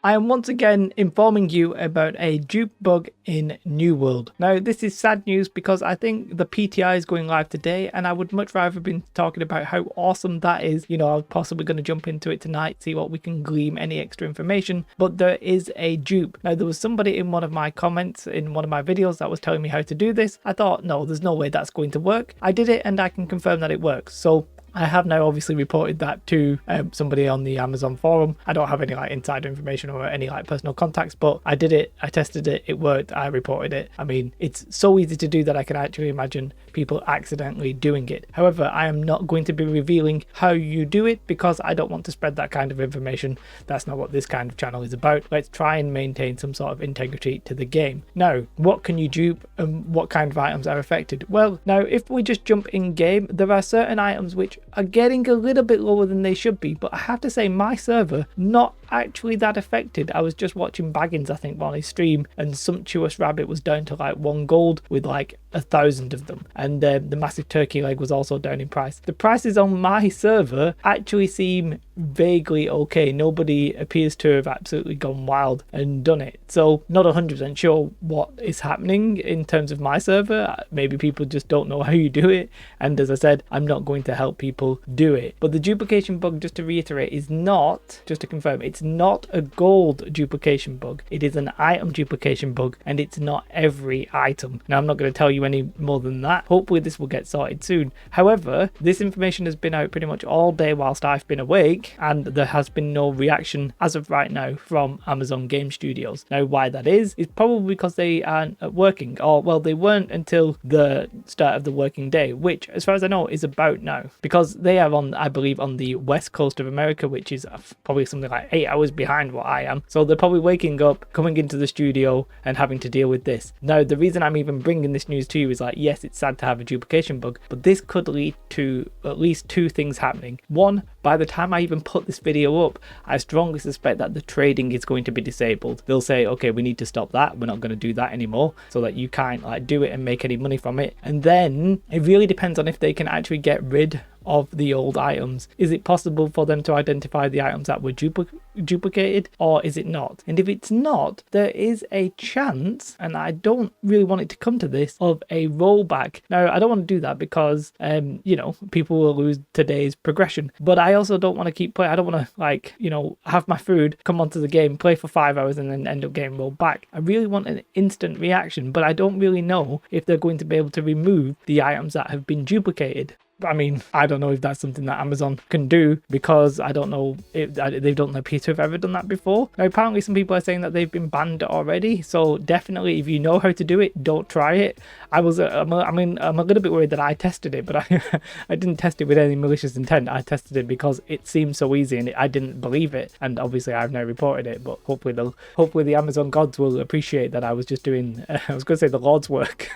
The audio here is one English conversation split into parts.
I am once again informing you about a dupe bug in New World. Now, this is sad news because I think the PTI is going live today, and I would much rather have been talking about how awesome that is. You know, I was possibly going to jump into it tonight, see what we can glean, any extra information, but there is a dupe. Now, there was somebody in one of my comments in one of my videos that was telling me how to do this. I thought, no, there's no way that's going to work. I did it and I can confirm that it works. So I have now obviously reported that to somebody on the Amazon forum. I don't have any like insider information or any like personal contacts, but I did it, I tested it, it worked, I reported it. I mean, it's so easy to do that I can actually imagine people accidentally doing it. However, I am not going to be revealing how you do it because I don't want to spread that kind of information. That's not what this kind of channel is about. Let's try and maintain some sort of integrity to the game. Now, what can you dupe and what kind of items are affected? Well, now if we just jump in game, there are certain items which are getting a little bit lower than they should be, but I have to say my server not actually that affected. I was just watching Baggins, I think, on his stream, and Sumptuous Rabbit was down to like 1 gold with like 1,000 of them, and the massive turkey leg was also down in price. The prices on my server actually seem vaguely okay. Nobody appears to have absolutely gone wild and done it, so not 100% sure what is happening in terms of my server. Maybe people just don't know how you do it, and as I said, I'm not going to help people do it. But the duplication bug, just to reiterate, is not, just to confirm, it's not a gold duplication bug. It is an item duplication bug, and it's not every item. Now, I'm not going to tell you any more than that. Hopefully this will get sorted soon. However, this information has been out pretty much all day whilst I've been awake, and there has been no reaction as of right now from Amazon Game Studios. Now, why that is probably because they aren't working, or well, they weren't until the start of the working day, which as far as I know is about now, because they are on, I believe, on the west coast of America, which is probably something like 8 hours behind what I am. So they're probably waking up, coming into the studio and having to deal with this. Now, the reason I'm even bringing this news to you is like, yes, it's sad to have a duplication bug, but this could lead to at least 2 things happening. One, by the time I even put this video up, I strongly suspect that the trading is going to be disabled. They'll say, okay, we need to stop that. We're not going to do that anymore, so that you can't like do it and make any money from it. And then it really depends on if they can actually get rid of the old items. Is it possible for them to identify the items that were duplicated, or is it not? And if it's not, there is a chance, and I don't really want it to come to this, of a rollback. Now, I don't want to do that because you know, people will lose today's progression, but I also don't want to keep playing. I don't want to, like, you know, have my food, come onto the game, play for 5 hours and then end up getting rolled back. I really want an instant reaction, but I don't really know if they're going to be able to remove the items that have been duplicated. I mean, I don't know if that's something that Amazon can do, because I don't know if they don't appear to have ever done that before. Now, apparently some people are saying that they've been banned already, so definitely if you know how to do it, don't try it. I'm a little bit worried that I tested it, but I didn't test it with any malicious intent. I tested it because it seemed so easy and I didn't believe it, and obviously I've now reported it, but hopefully the Amazon gods will appreciate that I was just doing I was going to say the Lord's work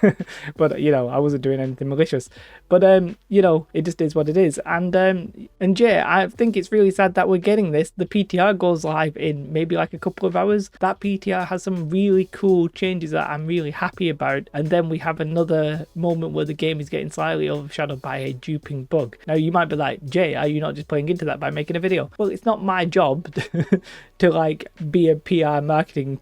but you know, I wasn't doing anything malicious. But you know, it just is what it is. And yeah, I think it's really sad that we're getting this. The PTR goes live in maybe like a couple of hours. That PTR has some really cool changes that I'm really happy about, and then we have another moment where the game is getting slightly overshadowed by a duping bug. Now, you might be like, Jay, are you not just playing into that by making a video? Well, it's not my job to like be a PR marketing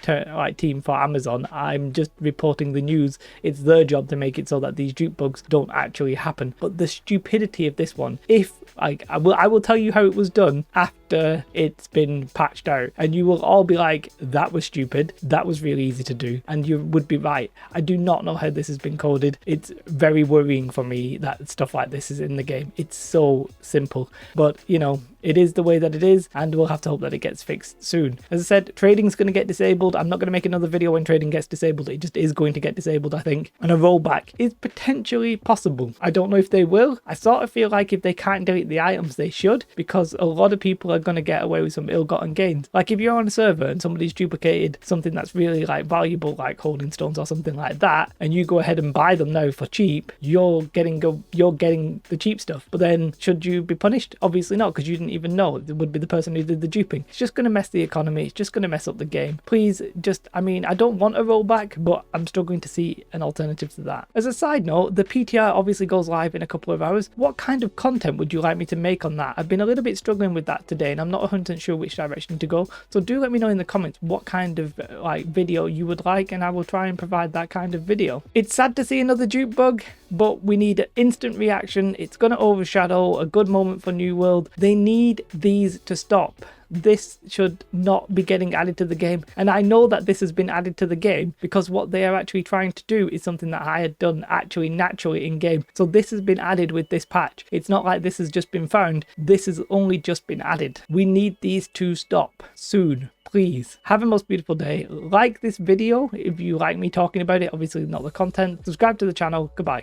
team for Amazon. I'm just reporting the news. It's their job to make it so that these dupe bugs don't actually happen. But the stupidity of this one, if like I will tell you how it was done after it's been patched out, and you will all be like, that was stupid, that was really easy to do, and you would be right. I do not know how this has been coded. It's very worrying for me that stuff like this is in the game. It's so simple, but you know, it is the way that it is, and we'll have to hope that it gets fixed soon. As I said, trading's going to get disabled. I'm not going to make another video when trading gets disabled. It just is going to get disabled, I think. And a rollback is potentially possible. I don't know if they will. I sort of feel like if they can't delete the items, they should, because a lot of people are going to get away with some ill-gotten gains. Like if you're on a server and somebody's duplicated something that's really like valuable, like holding stones or something like that, and you go ahead and buy them now for cheap, you're getting the cheap stuff. But then should you be punished? Obviously not, because you didn't even know it would be the person who did the duping. It's just going to mess the economy. It's just going to mess up the game. Please just, I mean, I don't want a rollback, but I'm struggling to see an alternative to that. As a side note, the PTR obviously goes live in a couple of hours. What kind of content would you like me to make on that? I've been a little bit struggling with that today. today, and I'm not 100% sure which direction to go. So do let me know in the comments what kind of like video you would like, and I will try and provide that kind of video. It's sad to see another dupe bug, but we need an instant reaction. It's going to overshadow a good moment for New World. They need these to stop. This should not be getting added to the game, and I know that this has been added to the game because what they are actually trying to do is something that I had done actually naturally in game. So this has been added with this patch. It's not like this has just been found. This has only just been added. We need these to stop soon. Please have a most beautiful day. Like this video if you like me talking about it, obviously not the content. Subscribe to the channel. Goodbye.